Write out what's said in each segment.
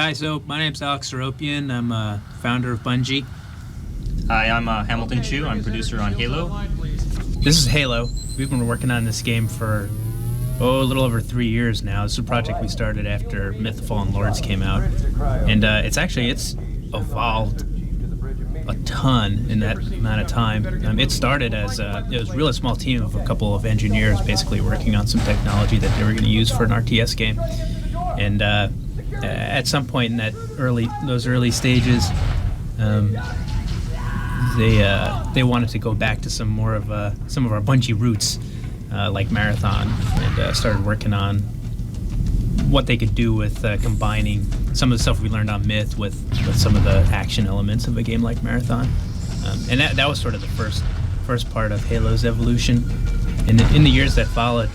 Hi, so my name's Alex Seropian. I'm a founder of Bungie. Hi, I'm Hamilton Chu. I'm producer on Halo. This is Halo. We've been working on this game for, a little over 3 years now. It's a project we started after Myth of Fallen Lords came out. And it's evolved a ton in that amount of time. It started as it was a really small team of a couple of engineers basically working on some technology that they were going to use for an RTS game. And at some point in those early stages, they wanted to go back to some of our Bungie roots, like Marathon, and started working on what they could do with combining some of the stuff we learned on Myth with some of the action elements of a game like Marathon. And that was sort of the first part of Halo's evolution. In the years that followed,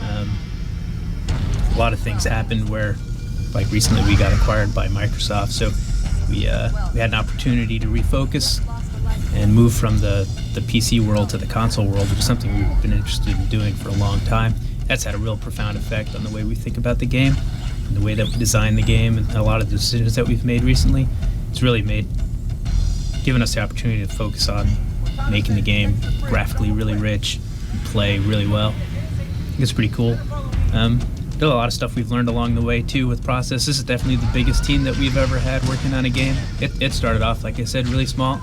a lot of things happened where, like recently, we got acquired by Microsoft, so we had an opportunity to refocus and move from the PC world to the console world, which is something we've been interested in doing for a long time. That's had a real profound effect on the way we think about the game and the way that we design the game, and a lot of the decisions that we've made recently. It's really given us the opportunity to focus on making the game graphically really rich and play really well. I think it's pretty cool. There's a lot of stuff we've learned along the way too with process. This is definitely the biggest team that we've ever had working on a game. It started off, like I said, really small,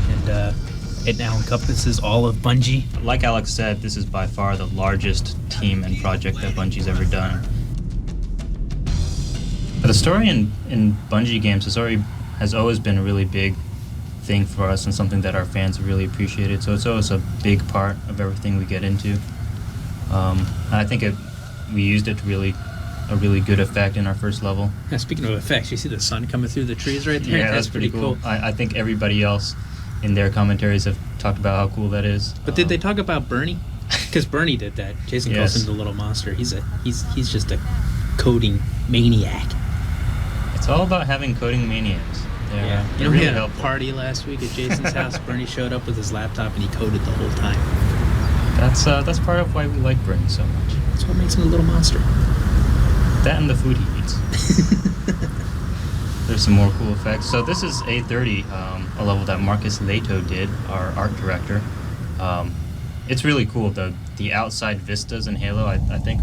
and it now encompasses all of Bungie. Like Alex said, this is by far the largest team and project that Bungie's ever done. But the story in Bungie games has always been a really big thing for us and something that our fans really appreciated. So it's always a big part of everything we get into. I think we used it to a really good effect in our first level. Yeah, speaking of effects, you see the sun coming through the trees right there? Yeah, that's pretty cool. I think everybody else in their commentaries have talked about how cool that is. But did they talk about Bernie? Because Bernie did that. Jason calls him the little monster. He's just a coding maniac. It's all about having coding maniacs. Yeah. You know, we had a party last week at Jason's house. Bernie showed up with his laptop and he coded the whole time. That's part of why we like Bernie so much. That's what makes him a little monster. That and the food he eats. There's some more cool effects. So this is A30, a level that Marcus Leto did, our art director. It's really cool. The outside vistas in Halo, I think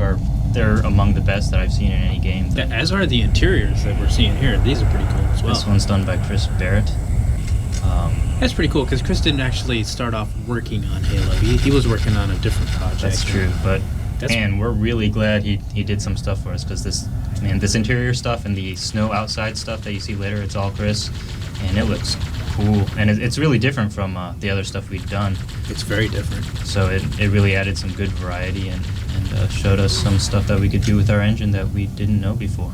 they're among the best that I've seen in any game. As are the interiors that we're seeing here. These are pretty cool as well. This one's done by Chris Barrett. That's pretty cool, because Chris didn't actually start off working on Halo. He was working on a different project. That's true, and we're really glad he did some stuff for us, because this interior stuff and the snow outside stuff that you see later, it's all Chris, and it looks cool. And it's really different from the other stuff we've done. It's very different. So it really added some good variety and showed us some stuff that we could do with our engine that we didn't know before.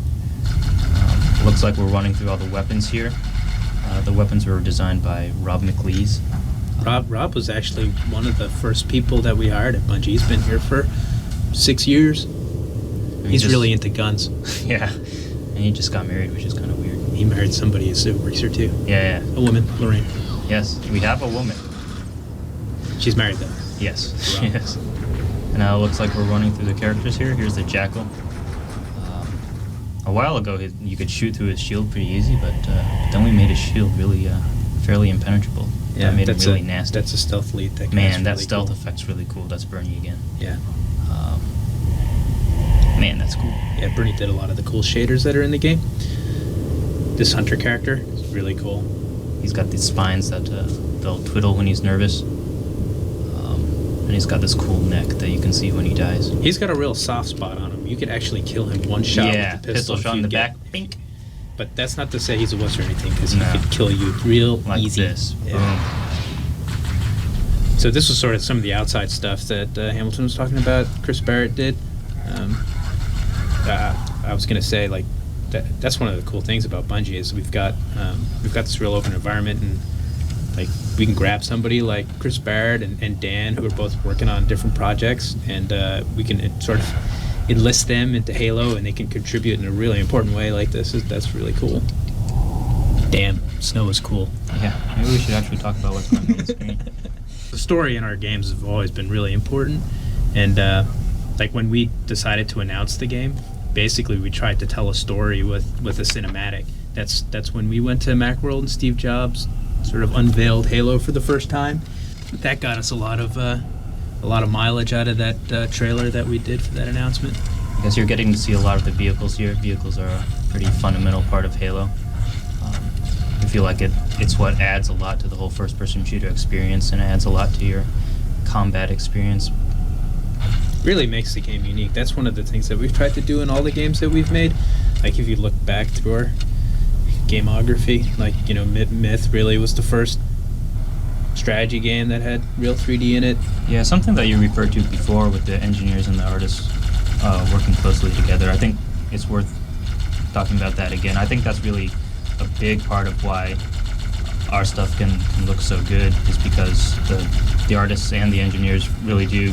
Looks like we're running through all the weapons here. The weapons were designed by Rob McLeese. Rob was actually one of the first people that we hired at Bungie. He's been here for 6 years. He's really into guns. Yeah, and he just got married, which is kind of weird. He married somebody who works here too. Yeah. A woman, Lorraine. Yes, we have a woman. She's married though. Yes, she is. And now it looks like we're running through the characters here. Here's the Jackal. A while ago, you could shoot through his shield pretty easy, but then we made his shield really fairly impenetrable. Yeah, that made it really nasty. That's a stealth lead. That really stealth effect's really cool. That's Bernie again. Yeah. Man, that's cool. Yeah, Bernie did a lot of the cool shaders that are in the game. This hunter character is really cool. He's got these spines that they'll twiddle when he's nervous. And he's got this cool neck that you can see when he dies. He's got a real soft spot on him. You could actually kill him one shot with the pistol shot in the back. Bink. But that's not to say he's a wuss or anything, because he could kill you real like easy. This. Yeah. Boom. So this was sort of some of the outside stuff that Hamilton was talking about. Chris Barrett did. I was going to say, like, that's one of the cool things about Bungie is we've got this real open environment, and like we can grab somebody like Chris Barrett and Dan, who are both working on different projects, and we can sort of enlist them into Halo, and they can contribute in a really important way like this. That's really cool. Damn, snow is cool. Yeah, maybe we should actually talk about what's going on the screen. The story in our games has always been really important, and like when we decided to announce the game, basically we tried to tell a story with a cinematic. That's when we went to Macworld and Steve Jobs sort of unveiled Halo for the first time. That got us a lot of mileage out of that trailer that we did for that announcement. I guess you're getting to see a lot of the vehicles here. Vehicles are a pretty fundamental part of Halo. I feel like it's what adds a lot to the whole first-person shooter experience, and it adds a lot to your combat experience. Really makes the game unique. That's one of the things that we've tried to do in all the games that we've made. Like if you look back through our gameography, like, you know, Myth really was the first strategy game that had real 3D in it. Yeah, something that you referred to before with the engineers and the artists working closely together. I think it's worth talking about that again. I think that's really a big part of why our stuff can look so good, is because the artists and the engineers really do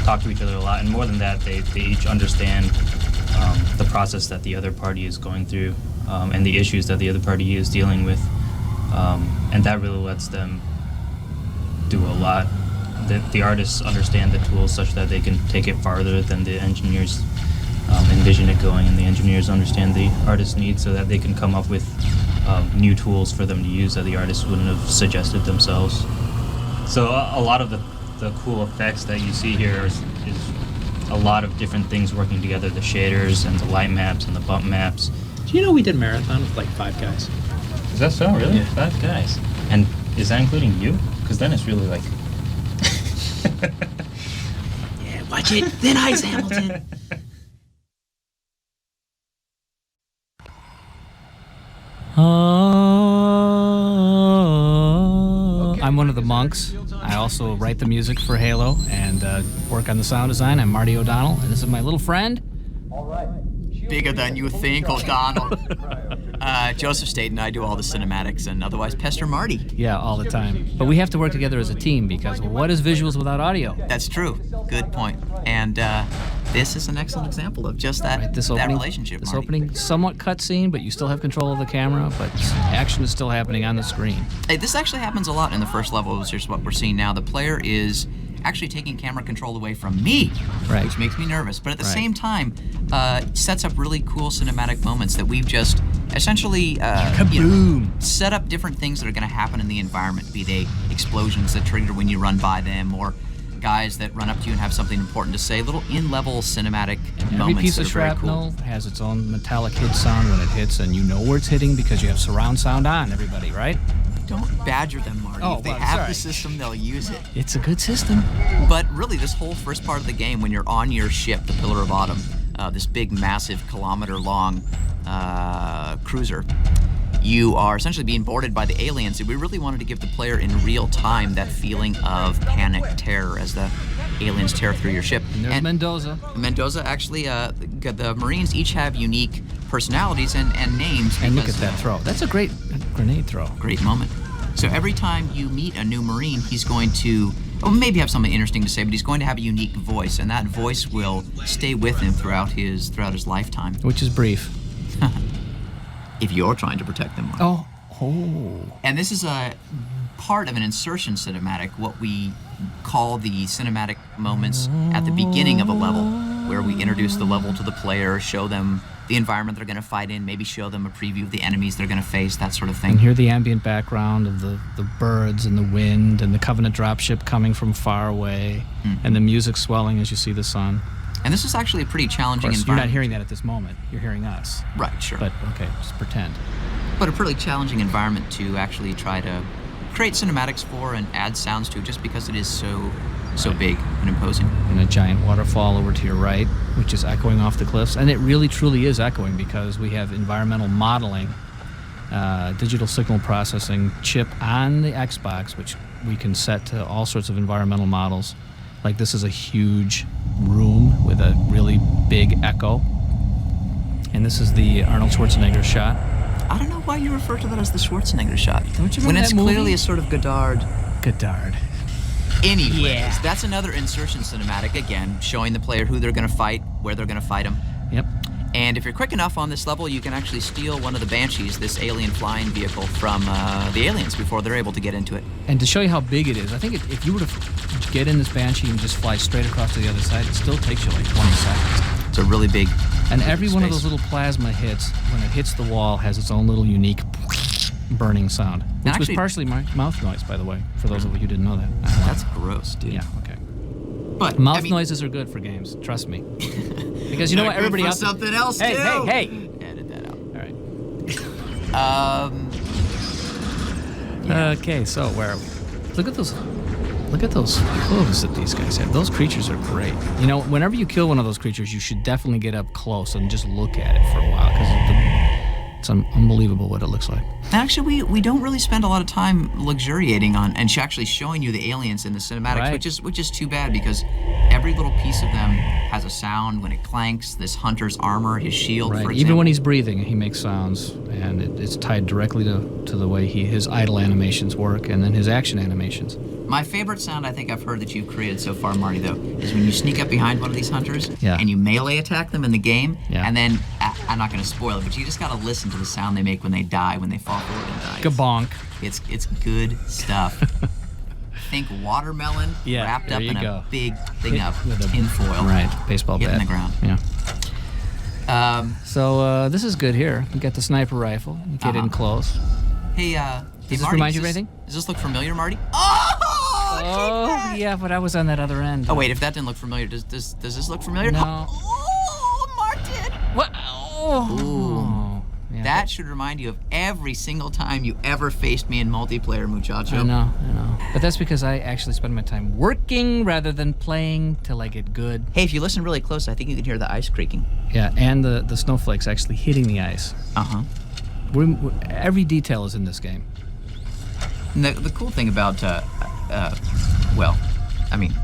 talk to each other a lot, and more than that, they each understand the process that the other party is going through, and the issues that the other party is dealing with, and that really lets them do a lot. The artists understand the tools such that they can take it farther than the engineers envision it going, and the engineers understand the artist's needs so that they can come up with new tools for them to use that the artists wouldn't have suggested themselves. So a lot of the cool effects that you see here is a lot of different things working together, the shaders and the light maps and the bump maps. Do you know we did Marathon with like 5 guys? Is that so, really? Yeah. 5 guys. And is that including you? Because then it's really like... Yeah, watch it. Thin Ice Hamilton. I'm one of the monks. I also write the music for Halo and work on the sound design. I'm Marty O'Donnell, and this is my little friend. Bigger than you think, O'Donnell. Joseph Staten, I do all the cinematics and otherwise pester Marty. Yeah, all the time. But we have to work together as a team because, well, what is visuals without audio? That's true. Good point. And this is an excellent example of just that, Right, that relationship, This Marty. opening, somewhat cutscene, but you still have control of the camera, but action is still happening on the screen. Hey, this actually happens a lot in the first level, which is what we're seeing now. The player is actually taking camera control away from me, Right. which makes me nervous. But at the Right. same time, sets up really cool cinematic moments that we've just essentially set up different things that are going to happen in the environment, be they explosions that trigger when you run by them, or guys that run up to you and have something important to say, little in-level cinematic Every moments piece that of are very shrapnel cool. has its own metallic hit sound when it hits, and you know where it's hitting because you have surround sound on, everybody, right? Don't badger them, Marty. Oh, if they well, have sorry. the system, they'll use it. It's a good system. But really, this whole first part of the game, when you're on your ship, the Pillar of Autumn, this big, massive, kilometer-long cruiser, you are essentially being boarded by the aliens, and we really wanted to give the player in real time that feeling of panic, terror, as the aliens tear through your ship. And there's Mendoza. Mendoza, actually, the Marines each have unique personalities and names. And look at because, that throw. That's a great grenade throw. Great moment. So every time you meet a new Marine, he's going to, well, maybe have something interesting to say, but he's going to have a unique voice, and that voice will stay with him throughout his lifetime. Which is brief. If you're trying to protect them. Marty. Oh. And this is a part of an insertion cinematic, what we call the cinematic moments at the beginning of a level, where we introduce the level to the player, show them the environment they're going to fight in, maybe show them a preview of the enemies they're going to face, that sort of thing. And hear the ambient background of the birds and the wind and the Covenant dropship coming from far away, and the music swelling as you see the sun. And this is actually a pretty Of challenging course, you're not environment. hearing that at this moment. You're hearing us. Right, sure. But, okay, just pretend. But a pretty challenging environment to actually try to create cinematics for and add sounds to, just because it is so big and imposing. And a giant waterfall over to your right, which is echoing off the cliffs. And it really, truly is echoing because we have environmental modeling, digital signal processing chip on the Xbox, which we can set to all sorts of environmental models. Like this is a huge room with a really big echo. And this is the Arnold Schwarzenegger shot. I don't know why you refer to that as the Schwarzenegger shot. Don't you when remember it's that movie? clearly a sort of Godard. Godard. Anyways, that's another insertion cinematic, again, showing the player who they're going to fight, where they're going to fight them. Yep. And if you're quick enough on this level, you can actually steal one of the Banshees, this alien flying vehicle, from the aliens before they're able to get into it. And to show you how big it is, I think if you were to get in this Banshee and just fly straight across to the other side, it still takes you like 20 seconds. It's a really big And every one of space. those little plasma hits, when it hits the wall, has its own little unique burning sound, which was actually- partially my mouth noise, by the way, for those of you who didn't know that. That's gross, dude. Yeah, okay. But Mouth I mean, noises are good for games, trust me. Because you know what, they're good everybody for else... something else Hey, too. hey, hey! Edit that out. All right. Yeah. Okay, so where are we? Look at those hooves that these guys have. Those creatures are great. You know, whenever you kill one of those creatures, you should definitely get up close and just look at it for a while, because it's unbelievable what it looks like. Actually, we don't really spend a lot of time luxuriating on and actually showing you the aliens in the cinematics, Right. which is too bad, because every little piece of them has a sound when it clanks. This hunter's armor, his shield, Right. for Even example. when he's breathing, he makes sounds, and it's tied directly to the way his idle animations work, and then his action animations. My favorite sound I think I've heard that you've created so far, Marty, though, is when you sneak up behind one of these hunters Yeah. and you melee attack them in the game, Yeah. and then I'm not going to spoil it, but you just got to listen to the sound they make when they die, when they fall forward and die. Kabonk. It's good stuff. Think watermelon Yeah, wrapped there up you in go. a big thing of With a- tinfoil. Right. Baseball Hitting bat. the ground. Yeah. So this is good here. You got the sniper rifle. You get in close. Hey, Does this Marty, remind you of does anything? Does this look familiar, Marty? Oh, Oh, yeah, but I was on that other end. Oh wait, if that didn't look familiar, does this look familiar? No. Oh, Martin! What? Oh. Yeah, That should remind you of every single time you ever faced me in multiplayer, muchacho. I know. But that's because I actually spend my time working rather than playing till I get good. Hey, if you listen really close, I think you can hear the ice creaking. Yeah, and the snowflakes actually hitting the ice. Uh-huh. Every detail is in this game. And the cool thing about, well, I mean,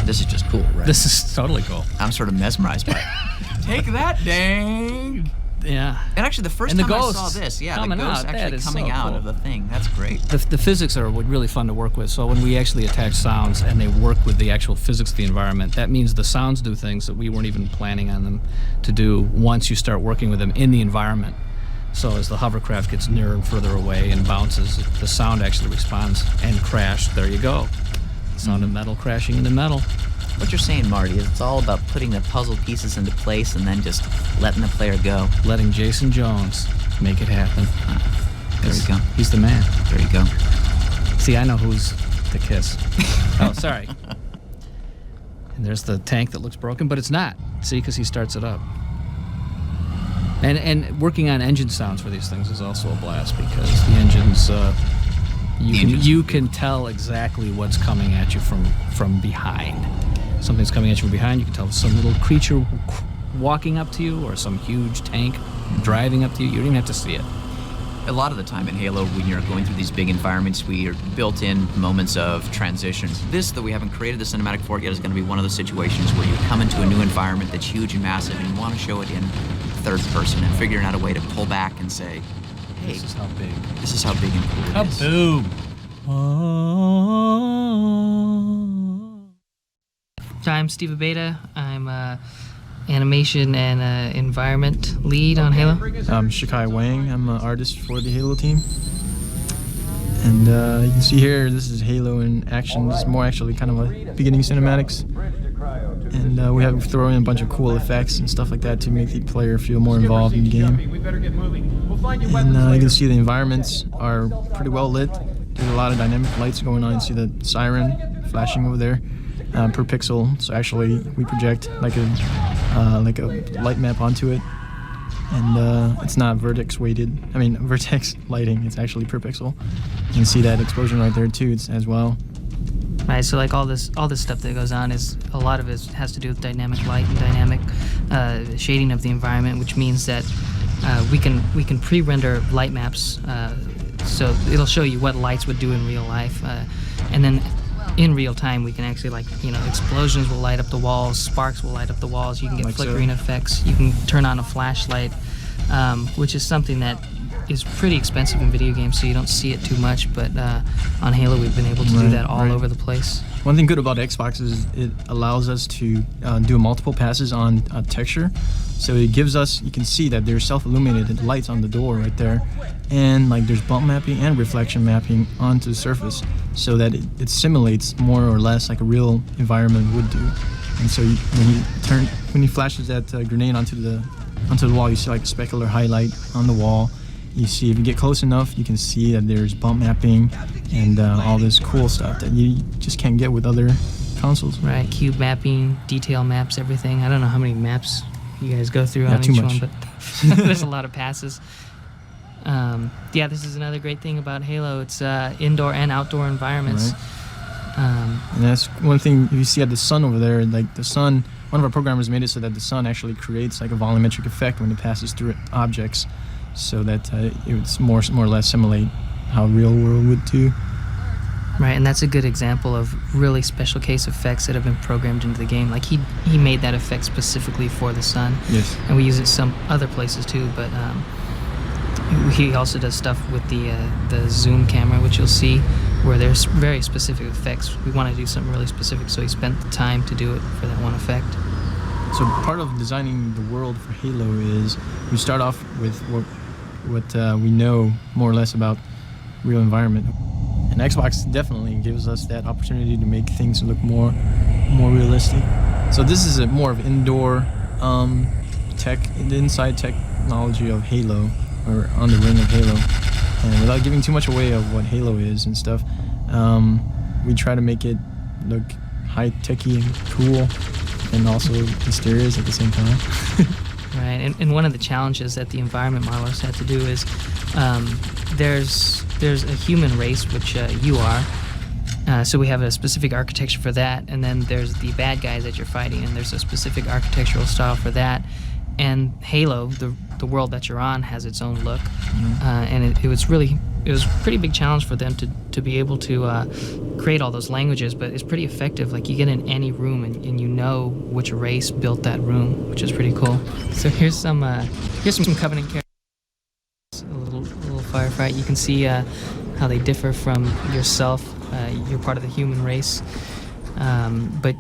this is just cool, right? This is totally cool. I'm sort of mesmerized by it. Take that, dang! Yeah. And actually, the first And the time I saw ghosts this, the coming ghosts out, that actually is coming so out cool. of the thing. That's great. The physics are really fun to work with. So when we actually attach sounds and they work with the actual physics of the environment, that means the sounds do things that we weren't even planning on them to do once you start working with them in the environment. So as the hovercraft gets nearer and further away and bounces, the sound actually responds and crash. There you go. Sound of metal crashing into metal. What you're saying, Marty, is it's all about putting the puzzle pieces into place and then just letting the player go. Letting Jason Jones make it happen. There you go. He's the man. There you go. See, I know who's the kiss. Oh, sorry. And there's the tank that looks broken, but it's not. See, because he starts it up. And working on engine sounds for these things is also a blast, because the engines, you can tell exactly what's coming at you from behind. Something's coming at you from behind. You can tell some little creature walking up to you or some huge tank driving up to you. You don't even have to see it. A lot of the time in Halo, when you're going through these big environments, we are built in moments of transition. This, though we haven't created the cinematic for it yet, is going to be one of those situations where you come into a new environment that's huge and massive, and you want to show it in third person and figuring out a way to pull back and say, hey, This is how big. this is how big and cool it is. Kaboom! So I'm Steve Abeyta. I'm animation and environment lead on Halo. I'm Shikai Wang. I'm an artist for the Halo team. And you can see here, this is Halo in action. This is more actually kind of a beginning cinematics. And we have thrown in a bunch of cool effects and stuff like that to make the player feel more involved in the game. And you can see the environments are pretty well lit. There's a lot of dynamic lights going on. You see the siren flashing over there per pixel. So actually, we project like a light map onto it. And it's not vertex lighting. It's actually per pixel. You can see that explosion right there too. It's as well. Right, so like all this stuff that goes on is a lot of it has to do with dynamic light and dynamic shading of the environment, which means that we can pre-render light maps, so it'll show you what lights would do in real life, and then in real time we can actually explosions will light up the walls, sparks will light up the walls. You can get Like so. flickering effects. You can turn on a flashlight, which is something that is pretty expensive in video games, so you don't see it too much, but on Halo we've been able to do that all over the place. One thing good about Xbox is it allows us to do multiple passes on texture. So it gives us, you can see that there's self-illuminated lights on the door right there, and like there's bump mapping and reflection mapping onto the surface, so that it simulates more or less like a real environment would do. And so when he flashes that grenade onto the wall, you see like specular highlight on the wall. You see, if you get close enough, you can see that there's bump mapping and all this cool stuff that you just can't get with other consoles. Right, cube mapping, detail maps, everything. I don't know how many maps you guys go through on too each much. one, but there's a lot of passes. This is another great thing about Halo. It's indoor and outdoor environments. Right. And that's one thing you see at the sun over there. Like the sun, one of our programmers made it so that the sun actually creates like a volumetric effect when it passes through objects, so that it would more or less simulate how real world would do. Right, and that's a good example of really special case effects that have been programmed into the game. Like he made that effect specifically for the sun. Yes. And we use it some other places too, but he also does stuff with the zoom camera, which you'll see, where there's very specific effects. We want to do something really specific, so he spent the time to do it for that one effect. So part of designing the world for Halo is we start off with what we know more or less about real environment. And Xbox definitely gives us that opportunity to make things look more realistic. So this is a more of indoor the inside technology of Halo, or on the ring of Halo. And without giving too much away of what Halo is and stuff, we try to make it look high-techy and cool, and also mysterious at the same time. Right, and one of the challenges that the environment modelers had to do is there's a human race, which you are. So we have a specific architecture for that, and then there's the bad guys that you're fighting, and there's a specific architectural style for that. And Halo, the world that you're on, has its own look, and it was a pretty big challenge for them to be able to create all those languages. But it's pretty effective. Like you get in any room and you know which race built that room, which is pretty cool. So here's some Covenant characters. A little firefight. You can see how they differ from yourself. You're part of the human race. But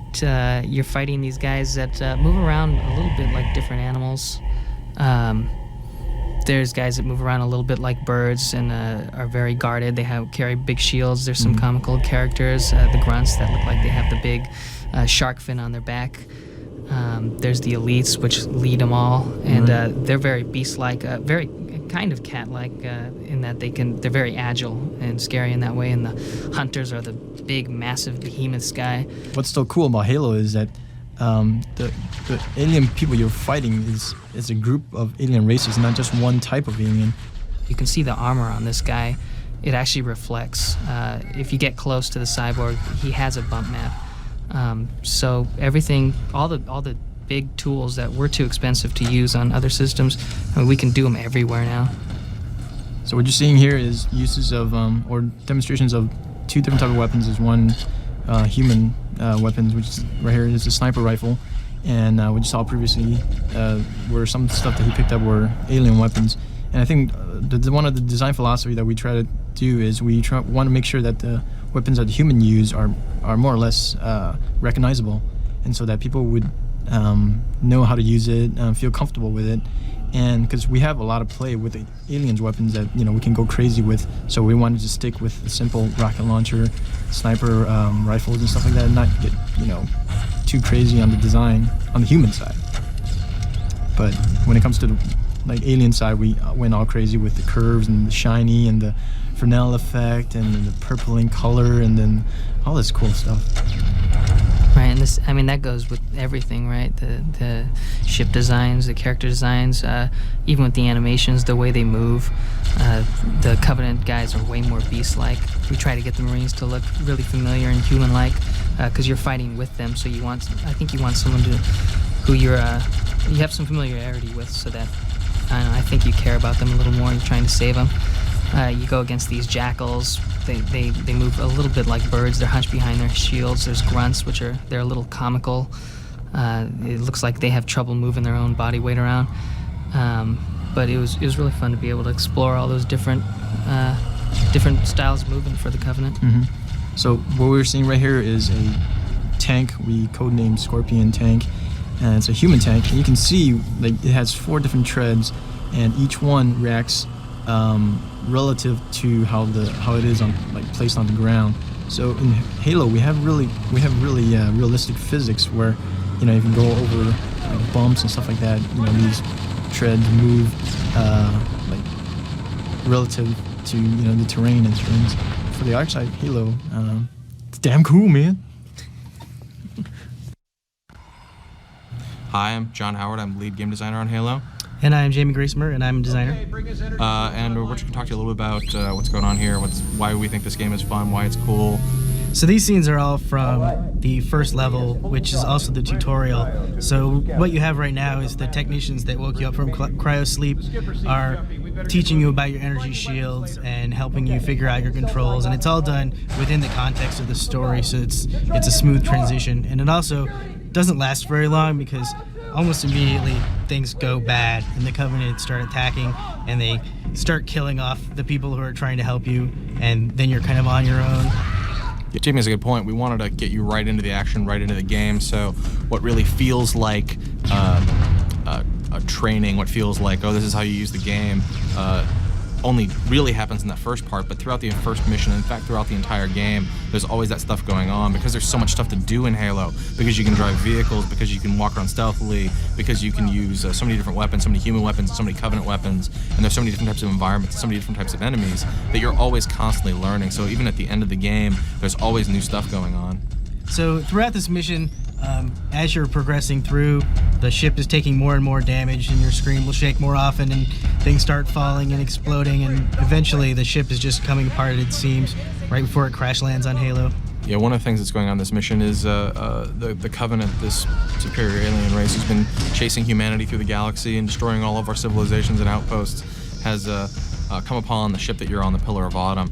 you're fighting these guys that move around a little bit like different animals. There's guys that move around a little bit like birds and are very guarded. They carry big shields. There's some comical characters, the grunts that look like they have the big shark fin on their back. There's the elites, which lead them all, and they're very beast-like, very kind of cat-like in that they're very agile and scary in that way. And the hunters are the big, massive behemoths guy. What's still cool about Halo is that the alien people you're fighting is a group of alien races, not just one type of alien. You can see the armor on this guy. It actually reflects. If you get close to the cyborg, he has a bump map. So everything, all the big tools that were too expensive to use on other systems, we can do them everywhere now. So what you're seeing here is uses of or demonstrations of two different types of weapons. There's one human weapons, which is right here is a sniper rifle, and what you saw previously were some stuff that he picked up were alien weapons. And I think one of the design philosophy that we try to do is we want to make sure that the weapons that the human use are more or less recognizable, and so that people would know how to use it, feel comfortable with it. And because we have a lot of play with the aliens weapons that we can go crazy with, so we wanted to stick with the simple rocket launcher, sniper rifles and stuff like that, and not get too crazy on the design on the human side. But when it comes to the alien side, we went all crazy with the curves and the shiny and the Fresnel effect and the purpling color and then all this cool stuff. Right, and that goes with everything, right? The ship designs, the character designs, even with the animations, the way they move. The Covenant guys are way more beast-like. We try to get the Marines to look really familiar and human-like, because you're fighting with them. So you want someone who you have some familiarity with, so that I think you care about them a little more. You're trying to save them. You go against these jackals. They move a little bit like birds. They're hunched behind their shields. There's grunts, they're a little comical. It looks like they have trouble moving their own body weight around. But it was really fun to be able to explore all those different styles of movement for the Covenant. Mm-hmm. So what we're seeing right here is a tank we codenamed Scorpion tank, and it's a human tank. And you can see it has 4 different treads, and each one reacts relative to how it is placed on the ground. So in Halo we have really realistic physics where you know, you can go over like bumps and stuff like that. You know, these treads move like relative to, you know, the terrain and things. For the Arcside Halo, it's damn cool, man. Hi, I'm John Howard. I'm lead game designer on Halo. And I'm Jaime Griesemer, and I'm a designer. And we're just going to talk to you a little bit about what's going on here, why we think this game is fun, why it's cool. So these scenes are all from the first level, which is also the tutorial. So what you have right now is the technicians that woke you up from cryo sleep are teaching you about your energy shields and helping you figure out your controls, and it's all done within the context of the story, so it's a smooth transition. And it also doesn't last very long because almost immediately things go bad and the Covenant start attacking and they start killing off the people who are trying to help you, and then you're kind of on your own. Yeah, Jamie has a good point. We wanted to get you right into the action, right into the game, so what really feels like a training, what feels like, oh, this is how you use the game, only really happens in that first part, but throughout the first mission, in fact throughout the entire game, there's always that stuff going on because there's so much stuff to do in Halo, because you can drive vehicles, because you can walk around stealthily, because you can use so many different weapons, so many human weapons, so many Covenant weapons, and there's so many different types of environments, so many different types of enemies that you're always constantly learning. So even at the end of the game, there's always new stuff going on. So throughout this mission, as you're progressing through, the ship is taking more and more damage, and your screen will shake more often, and things start falling and exploding, and eventually the ship is just coming apart at its seams right before it crash lands on Halo. Yeah, one of the things that's going on in this mission is the Covenant, this superior alien race who's been chasing humanity through the galaxy and destroying all of our civilizations and outposts, has come upon the ship that you're on, the Pillar of Autumn.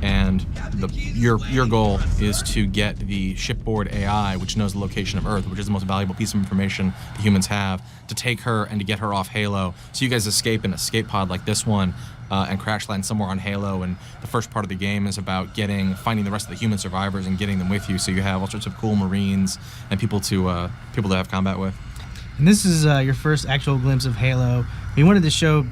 And your goal is to get the shipboard AI, which knows the location of Earth, which is the most valuable piece of information the humans have, to take her and to get her off Halo. So you guys escape in an escape pod like this one and crash land somewhere on Halo. And the first part of the game is about finding the rest of the human survivors and getting them with you. So you have all sorts of cool Marines and people to have combat with. And this is your first actual glimpse of Halo. We wanted to show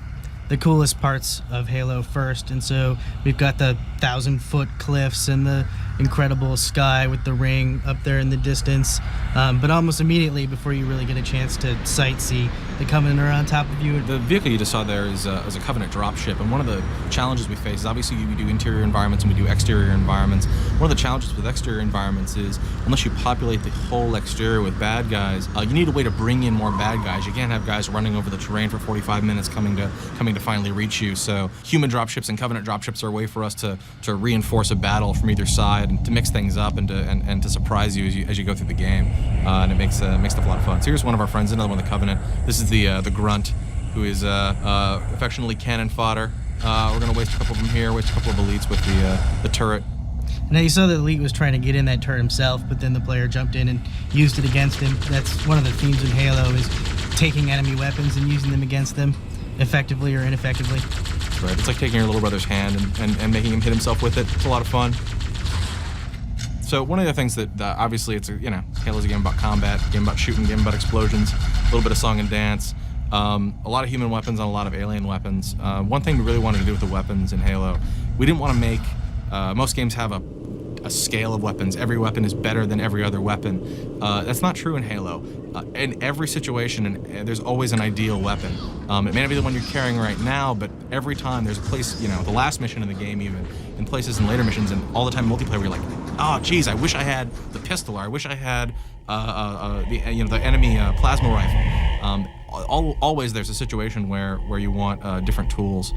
the coolest parts of Halo first, and so we've got the 1,000-foot cliffs and the incredible sky with the ring up there in the distance, but almost immediately before you really get a chance to sightsee, the Covenant are on top of you. The vehicle you just saw there is a Covenant dropship, and one of the challenges we face is obviously we do interior environments and we do exterior environments. One of the challenges with exterior environments is unless you populate the whole exterior with bad guys, you need a way to bring in more bad guys. You can't have guys running over the terrain for 45 minutes coming to finally reach you. So human dropships and Covenant dropships are a way for us to reinforce a battle from either side and to mix things up and to surprise you as you go through the game, and it makes stuff a lot of fun. So here's one of our friends, another one of the Covenant. This is the Grunt, who is affectionately cannon fodder. We're gonna waste a couple of them here, waste a couple of elites with the turret. Now you saw the elite was trying to get in that turret himself, but then the player jumped in and used it against him. That's one of the themes in Halo, is taking enemy weapons and using them against them, effectively or ineffectively. That's right. It's like taking your little brother's hand and making him hit himself with it. It's a lot of fun. So one of the things that obviously Halo's a game about combat, a game about shooting, a game about explosions, a little bit of song and dance, a lot of human weapons and a lot of alien weapons. One thing we really wanted to do with the weapons in Halo, we didn't want to make, most games have a scale of weapons. Every weapon is better than every other weapon. That's not true in Halo. In every situation, there's always an ideal weapon. It may not be the one you're carrying right now, but every time there's a place, the last mission in the game even, in places in later missions, and all the time in multiplayer where you're like, oh geez, I wish I had the pistol, or I wish I had the enemy plasma rifle. Always there's a situation where you want different tools.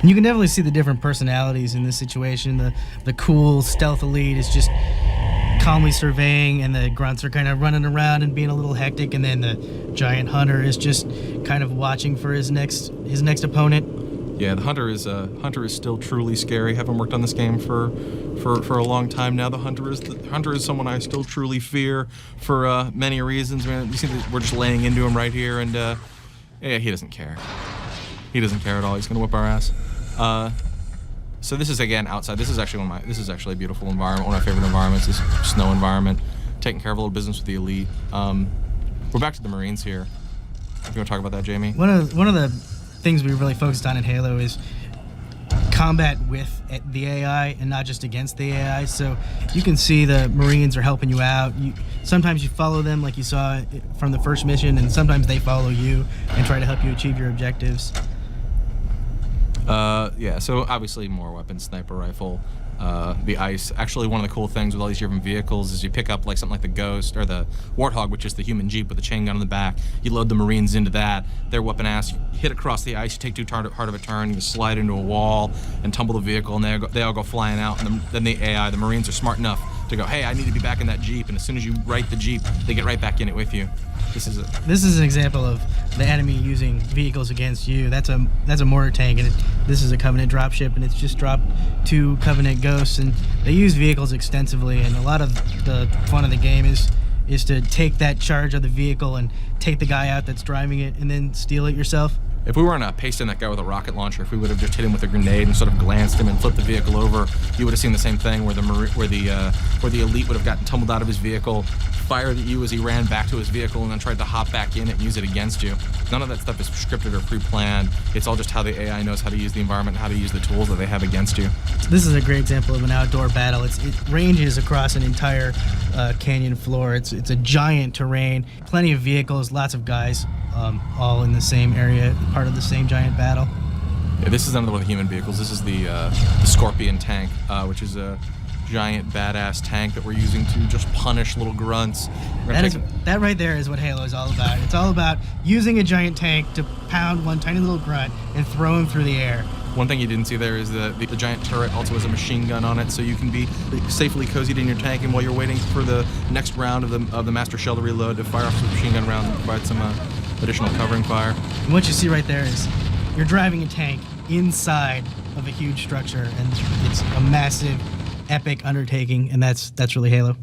And you can definitely see the different personalities in this situation. The cool stealth elite is just calmly surveying, and the grunts are kind of running around and being a little hectic, and then the giant hunter is just kind of watching for his next opponent. Yeah, the hunter is still truly scary. Haven't worked on this game for a long time now. The hunter is someone I still truly fear for many reasons. Man, you see we're just laying into him right here, and he doesn't care. He doesn't care at all. He's gonna whip our ass. So this is again outside. This is actually a beautiful environment. One of my favorite environments, this snow environment. Taking care of a little business with the elite. We're back to the Marines here. You want to talk about that, Jaime? One of the things we really focused on in Halo is combat with the AI and not just against the AI. So you can see the Marines are helping you out. Sometimes you follow them like you saw from the first mission, and sometimes they follow you and try to help you achieve your objectives. Yeah, so obviously more weapons, sniper rifle, the ice. Actually, one of the cool things with all these different vehicles is you pick up like something like the Ghost or the Warthog, which is the human Jeep with the chain gun on the back. You load the Marines into that. They're weapon ass. You hit across the ice. You take too hard of a turn. You slide into a wall and tumble the vehicle, and they all go flying out. And then the AI, the Marines, are smart enough to go, hey, I need to be back in that Jeep. And as soon as you right the Jeep, they get right back in it with you. This is an example of the enemy using vehicles against you. That's a mortar tank, and this is a Covenant dropship, and it's just dropped 2 Covenant Ghosts, and they use vehicles extensively. And a lot of the fun of the game is to take that charge of the vehicle and take the guy out that's driving it, and then steal it yourself. If we weren't pasting that guy with a rocket launcher, if we would have just hit him with a grenade and sort of glanced him and flipped the vehicle over, you would have seen the same thing where the elite would have gotten tumbled out of his vehicle, fired at you as he ran back to his vehicle, and then tried to hop back in it and use it against you. None of that stuff is scripted or pre-planned. It's all just how the AI knows how to use the environment and how to use the tools that they have against you. This is a great example of an outdoor battle. It ranges across an entire canyon floor. It's a giant terrain, plenty of vehicles, lots of guys, all in the same area, part of the same giant battle. Yeah, this is another one of the human vehicles. This is the Scorpion tank, which is a giant badass tank that we're using to just punish little grunts. That right there is what Halo is all about. It's all about using a giant tank to pound one tiny little grunt and throw him through the air. One thing you didn't see there is the giant turret also has a machine gun on it, so you can be safely cozied in your tank, and while you're waiting for the next round of the Master Shell to reload, to fire off some machine gun rounds and provide some additional covering fire. And what you see right there is you're driving a tank inside of a huge structure, and it's a massive, epic undertaking, and that's really Halo.